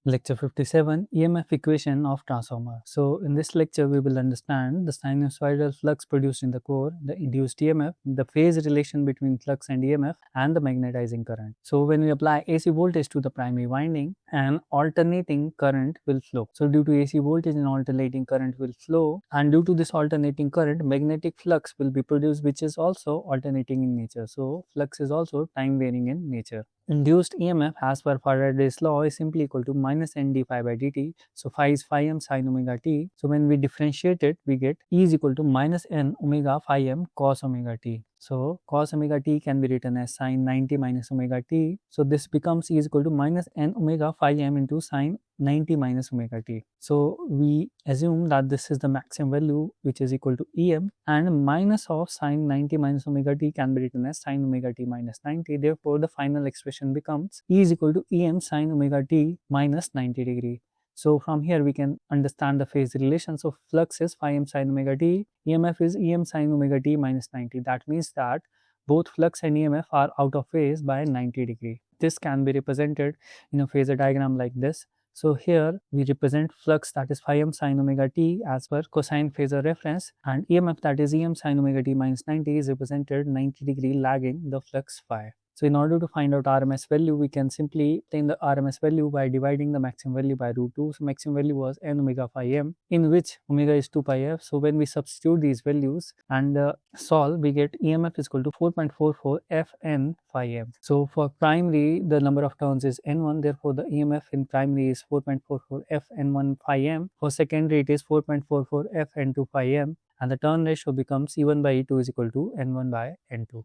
Lecture 57 EMF equation of transformer. So in this lecture we will understand the sinusoidal flux produced in the core, the induced EMF, the phase relation between flux and EMF, and the magnetizing current. So when we apply AC voltage to the primary winding, an alternating current will flow. So due to AC voltage, an alternating current will flow, and due to this alternating current, magnetic flux will be produced, which is also alternating in nature. So flux is also time varying in nature. Induced EMF as per Faraday's law is simply equal to minus n d phi by dt. So phi is phi m sin omega t. So when we differentiate it, we get E is equal to minus n omega phi m cos omega t. So cos omega t can be written as sin 90 minus omega t. So this becomes E is equal to minus n omega phi m into sin 90 minus omega t. So we assume that this is the maximum value, which is equal to Em, and minus of sin 90 minus omega t can be written as sin omega t minus 90. Therefore the final expression becomes E is equal to Em sin omega t minus 90 degree. So from here we can understand the phase relation. So flux is phi m sin omega t, EMF is Em sin omega t minus 90. That means that both flux and EMF are out of phase by 90 degree. This can be represented in a phasor diagram like this. So here we represent flux, that is phi m sin omega t, as per cosine phasor reference, and EMF, that is Em sin omega t minus 90, is represented 90 degree lagging the flux phi. So in order to find out RMS value, we can simply obtain the RMS value by dividing the maximum value by root 2. So maximum value was n omega phi m, in which omega is 2 pi f. So when we substitute these values and solve, we get EMF is equal to 4.44 f n phi m. So for primary, the number of turns is n1, therefore the EMF in primary is 4.44 f n1 phi m. For secondary, it is 4.44 f n2 phi m, and the turn ratio becomes E1 by E2 is equal to n1 by n2.